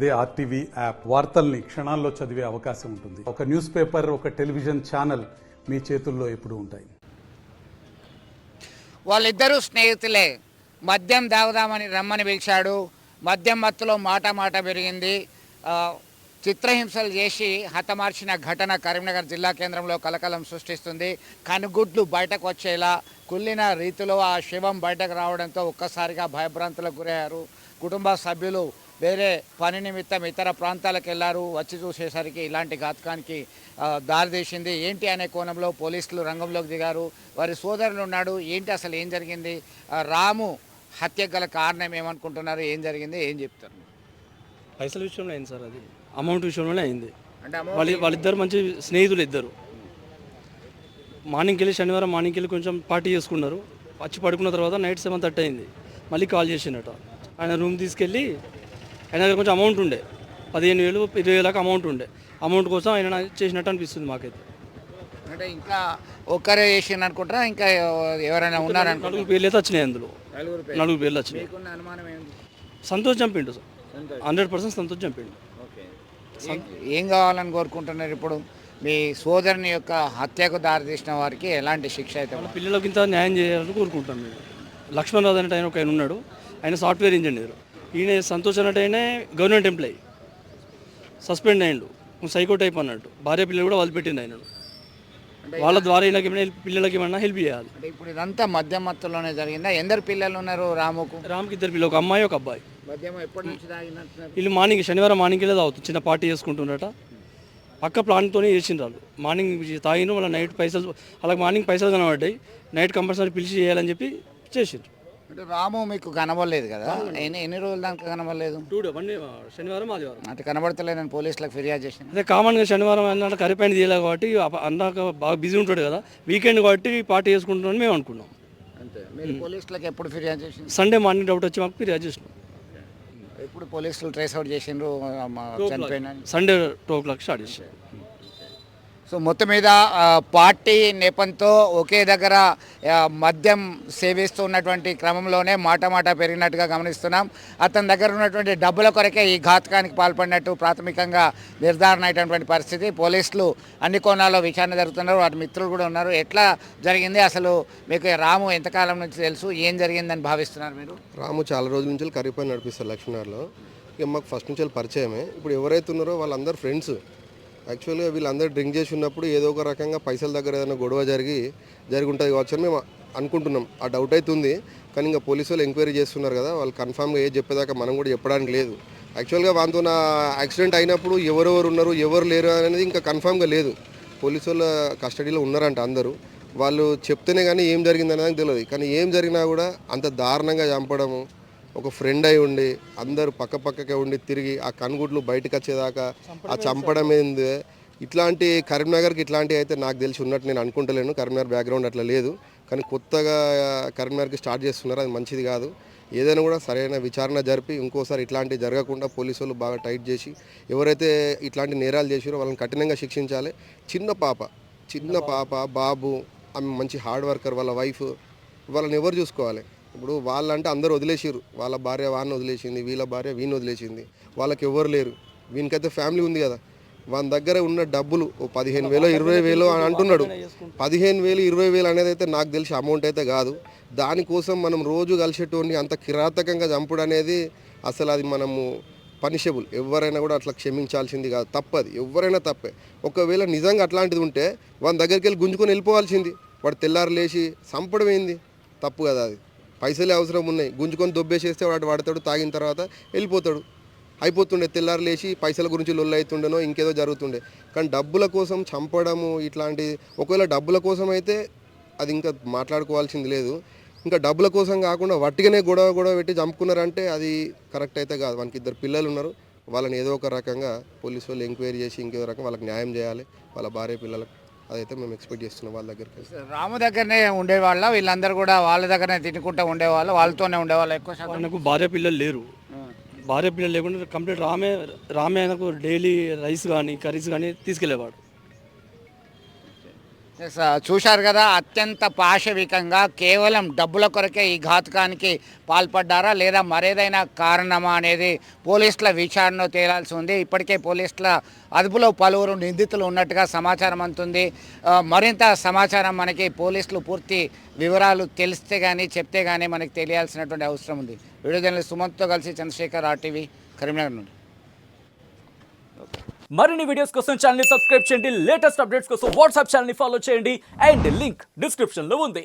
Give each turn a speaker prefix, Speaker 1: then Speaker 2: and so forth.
Speaker 1: అదే RTV app వార్తల్ని క్షణాల్లో చదివే అవకాశం ఉంటుంది. ఒక న్యూస్ పేపర్, ఒక టెలివిజన్ ఛానల్ మీ చేతుల్లో ఎప్పుడూ ఉంటాయి.
Speaker 2: వాళ్ళిద్దరూ స్నేహితులే. మద్యం తాగుదామని రమ్మని పిలిచాడు. మద్యం మత్తులో మాట పెరిగింది. చిత్రహింసలు చేసి హతమార్చిన ఘటన కరీంనగర్ జిల్లా కేంద్రంలో కలకలం సృష్టిస్తుంది. కనుగుడ్లు బయటకు వచ్చేలా కుళ్ళిన రీతిలో ఆ శవం బయటకు రావడంతో ఒక్కసారిగా భయభ్రాంతులకు గురయ్యారు. కుటుంబ సభ్యులు వేరే పని నిమిత్తం ఇతర ప్రాంతాలకు వెళ్ళారు. వచ్చి చూసేసరికి ఇలాంటి ఘాతకానికి దారితీసింది. ఏంటి అనే కోణంలో పోలీసులు రంగంలోకి దిగారు. వారి సోదరులు ఉన్నాడు. ఏంటి అసలు ఏం జరిగింది, రాము హత్యకు గల కారణం ఏమనుకుంటున్నారు, ఏం జరిగింది, ఏం చెప్తారు?
Speaker 3: పైసల విషయంలో అయింది సార్, అది అమౌంట్ విషయంలోనే అయింది.
Speaker 2: అంటే
Speaker 3: వాళ్ళిద్దరు మంచి స్నేహితులు ఇద్దరు. మార్నింగ్కి వెళ్ళి శనివారం మార్నింగ్కి వెళ్ళి కొంచెం పార్టీ చేసుకున్నారు. వచ్చి పడుకున్న తర్వాత నైట్ 7:30 అయింది. మళ్ళీ కాల్ చేసినట్టు ఆయన రూమ్ తీసుకెళ్ళి ఆయన దగ్గర కొంచెం అమౌంట్ ఉండే 15,000 20,000 అమౌంట్ ఉండే. అమౌంట్ కోసం ఆయన చేసినట్టు అనిపిస్తుంది మాకైతే.
Speaker 2: అంటే ఇంకా ఒక్కరే చేసింది అనుకుంటారా, ఇంకా ఎవరైనా ఉన్నారనుకో?
Speaker 3: 4 పేర్లు అయితే వచ్చినాయి. అందులో 4 పేర్లు వచ్చినాయి.
Speaker 2: అనుమానం ఏంటి?
Speaker 3: సంతోష్ చంపిండు సార్, 100% సంతోష్ చంపిండు.
Speaker 2: ఏం కావాలని కోరుకుంటున్నారు ఇప్పుడు? మీ సోదరుని యొక్క హత్యకు దారితీసిన వారికి ఎలాంటి శిక్ష అయితే?
Speaker 3: పిల్లలకి ఇంత న్యాయం చేయాలని కోరుకుంటాం మేము. లక్ష్మణ్ రావు అంటే ఆయన ఒక ఆయన ఉన్నాడు, ఆయన సాఫ్ట్వేర్ ఇంజనీర్. ఈయన సంతోష్ అన్నట్టు ఆయన గవర్నమెంట్ ఎంప్లాయీ, సస్పెండ్ అయ్యిండు, సైకో టైప్ అన్నట్టు. భార్య పిల్లలు కూడా వదిలిపెట్టింది ఆయనను. వాళ్ళ ద్వారా ఈయనకి ఏమైనా పిల్లలకి ఏమన్నా హెల్ప్ చేయాలి.
Speaker 2: అంటే ఇప్పుడు ఇదంతా మద్యం మత్తులోనే జరిగిందా? ఎందరు పిల్లలు ఉన్నారు రాముకు?
Speaker 3: రాముకి 2 పిల్లలు, ఒక అమ్మాయి ఒక అబ్బాయి.
Speaker 2: మద్యం ఎప్పటి నుంచి తాగినట్టు?
Speaker 3: వీళ్ళు మార్నింగ్ శనివారం మార్నింగ్ వెళ్ళి తాగుతుంది, చిన్న పార్టీ చేసుకుంటున్నట. పక్క ప్లాన్తోనే చేసిండ్రు వాళ్ళు. మార్నింగ్ తాగిన వాళ్ళ నైట్ పైసలు, అలాగే మార్నింగ్ పైసలు కనబడ్డాయి. నైట్ కంపల్సరీ పిలిచి చేయాలని చెప్పి చేసిండ్రు.
Speaker 2: అంటే రాము మీకు కనబడలేదు కదా? ఎన్ని రోజులు దానికి కనబడలేదు?
Speaker 3: 2 days, శనివారం ఆదివారం.
Speaker 2: అంటే కనబడతలేదని పోలీసులకు ఫిర్యాదు చేసింది.
Speaker 3: అదే కామన్గా శనివారం అన్నట్టు కరిపైన తీయలేదు కాబట్టి అన్నాక బాగా బిజీ ఉంటాడు కదా, వీకెండ్ కాబట్టి పార్టీ చేసుకుంటున్నామని మేము అనుకున్నాం.
Speaker 2: అంతే. మీరు పోలీసులకు ఎప్పుడు ఫిర్యాదు చేసింది?
Speaker 3: సండే మార్నింగ్ డౌట్ వచ్చి మాకు ఫిర్యాదు చేసినాం.
Speaker 2: ఎప్పుడు పోలీసులు ట్రేస్ అవుట్ చేసిండ్రు చనిపోయిన?
Speaker 3: సండే 2 o'clock స్టార్ట్ చేసాం.
Speaker 2: సో మొత్తం మీద పార్టీ నెపంతో ఒకే దగ్గర మద్యం సేవిస్తూ ఉన్నటువంటి క్రమంలోనే మాట పెరిగినట్టుగా గమనిస్తున్నాం. అతని దగ్గర ఉన్నటువంటి డబ్బుల కొరకే ఈ ఘాతకానికి పాల్పడినట్టు ప్రాథమికంగా నిర్ధారణ అయినటువంటి పరిస్థితి. పోలీసులు అన్ని కోణాల్లో విచారణ జరుగుతున్నారు. వాటి మిత్రులు కూడా ఉన్నారు. ఎట్లా జరిగింది అసలు? మీకు రాము ఎంతకాలం నుంచి తెలుసు, ఏం జరిగిందని భావిస్తున్నారు మీరు?
Speaker 4: రాము చాలా రోజుల నుంచి కరిగిపోయి నడిపిస్తారు లక్ష్మీనగర్లో. ఇక మాకు ఫస్ట్ నుంచి పరిచయమే. ఇప్పుడు ఎవరైతే ఉన్నారో వాళ్ళందరూ ఫ్రెండ్స్. యాక్చువల్గా వీళ్ళందరూ డ్రింక్ చేసి ఉన్నప్పుడు ఏదో ఒక రకంగా పైసల దగ్గర ఏదైనా గొడవ జరిగి ఉంటుంది కావచ్చు అని మేము అనుకుంటున్నాం. ఆ డౌట్ అవుతుంది. కానీ ఇంకా పోలీసు వాళ్ళు ఎంక్వైరీ చేస్తున్నారు కదా, వాళ్ళు కన్ఫామ్గా ఏది చెప్పేదాకా మనం కూడా చెప్పడానికి లేదు. యాక్చువల్గా వాళ్ళతో నా యాక్సిడెంట్ అయినప్పుడు ఎవరెవరు ఉన్నారు ఎవరు లేరు అనేది ఇంకా కన్ఫామ్గా లేదు. పోలీసు వాళ్ళ కస్టడీలో ఉన్నారంట అందరూ. వాళ్ళు చెప్తేనే కానీ ఏం జరిగిందనేది తెలియదు. కానీ ఏం జరిగినా కూడా అంత దారుణంగా చంపడము, ఒక ఫ్రెండ్ అయి ఉండి అందరూ పక్కకే ఉండి తిరిగి ఆ కనుగుడ్లు బయటకు వచ్చేదాకా ఆ చంపడం ఏంది, ఇట్లాంటి కరీంనగర్కి ఇట్లాంటివి అయితే నాకు తెలిసి ఉన్నట్టు నేను అనుకుంటలేను. కరీంనగర్ బ్యాక్గ్రౌండ్ అట్లా లేదు. కానీ కొత్తగా కరీంనగర్కి స్టార్ట్ చేస్తున్నారు, అది మంచిది కాదు. ఏదైనా కూడా సరైన విచారణ జరిపి ఇంకోసారి ఇట్లాంటివి జరగకుండా పోలీసు వాళ్ళు బాగా టైట్ చేసి ఎవరైతే ఇట్లాంటి నేరాలు చేసారో వాళ్ళని కఠినంగా శిక్షించాలి. చిన్న పాప బాబు, ఆమె మంచి హార్డ్ వర్కర్, వాళ్ళ వైఫ్, వాళ్ళని ఎవరు చూసుకోవాలి? ఇప్పుడు వాళ్ళంటే అందరూ వదిలేసారు. వాళ్ళ భార్య వాడిని వదిలేసింది, వీళ్ళ భార్య వీడిని వదిలేసింది, వాళ్ళకి ఎవరు లేరు. వీనికైతే ఫ్యామిలీ ఉంది కదా. వాళ్ళ దగ్గర ఉన్న డబ్బులు 15,000 20,000 అని అంటున్నాడు. 15,000 20,000 అనేది అయితే నాకు తెలిసి అమౌంట్ అయితే కాదు. దానికోసం మనం రోజు కలిసేటోని అంత కిరాతకంగా చంపుడు అనేది అసలు అది మనము పనిషబుల్. ఎవరైనా కూడా అట్లా క్షమించాల్సింది కాదు, తప్పది. ఎవరైనా తప్పే. ఒకవేళ నిజంగా అట్లాంటిది ఉంటే వాళ్ళ దగ్గరికి వెళ్ళి గుంజుకొని వెళ్ళిపోవాల్సింది. వాడు తెల్లారు లేచి చంపడం ఏంది? తప్పు కదా అది. పైసలే అవసరం ఉన్నాయి, గుంజుకొని దొబ్బేసేస్తే వాడు వాడతాడు, తాగిన తర్వాత వెళ్ళిపోతాడు, అయిపోతుండే. తెల్లారు లేచి పైసల గురించి లొల్లు అవుతుండేనో ఇంకేదో జరుగుతుండే. కానీ డబ్బుల కోసం చంపడము ఇట్లాంటి, ఒకవేళ డబ్బుల కోసం అయితే అది ఇంకా మాట్లాడుకోవాల్సింది లేదు. ఇంకా డబ్బుల కోసం కాకుండా వట్టిగానే గొడవ పెట్టి చంపుకున్నారంటే అది కరెక్ట్ అయితే కాదు. వానికి 2 పిల్లలు ఉన్నారు. వాళ్ళని ఏదో ఒక రకంగా పోలీసు వాళ్ళు ఎంక్వైరీ చేసి ఇంకేదో రకంగా వాళ్ళకి న్యాయం చేయాలి, వాళ్ళ భార్య పిల్లలకు. అదైతే మేము ఎక్స్పెక్ట్ చేస్తున్నాం వాళ్ళ దగ్గరికి.
Speaker 2: రాము దగ్గరనే ఉండేవాళ్ళ వీళ్ళందరూ కూడా? వాళ్ళ దగ్గరనే తినుకుంటూ ఉండేవాళ్ళు, వాళ్ళతోనే ఉండేవాళ్ళు ఎక్కువ శాతం?
Speaker 3: ఆయనకు భార్య పిల్లలు లేరు. భార్య పిల్లలు లేకుండా కంప్లీట్ రామే ఆయనకు డైలీ రైస్ కానీ కర్రీస్ కానీ తీసుకెళ్ళేవాడు.
Speaker 2: చూశారు కదా, అత్యంత పాశవికంగా కేవలం డబ్బుల కొరకే ఈ ఘాతుకానికి పాల్పడ్డారా లేదా మరేదైనా కారణమా అనేది పోలీసుల విచారణలో తేలాల్సి ఉంది. ఇప్పటికే పోలీసుల అదుపులో పలువురు నిందితులు ఉన్నట్టుగా సమాచారం అందుతుంది. మరింత సమాచారం మనకి పోలీసులు పూర్తి వివరాలు తెలిస్తే కానీ చెప్తే కానీ మనకి తెలియాల్సినటువంటి అవసరం ఉంది. వీడియో జర్నలిస్ట్ సుమంత్తో కలిసి చంద్రశేఖర్, RTV, కరీంనగర్ నుండి.
Speaker 5: మరిన్ని వీడియోస్ కోసం ఛానల్ ని సబ్స్క్రైబ్ చేయండి, లేటెస్ట్ అప్డేట్స్ కోసం వాట్సాప్ ఛానల్ ని ఫాలో చేయండి అండ్ లింక్ డిస్క్రిప్షన్ లో ఉంది.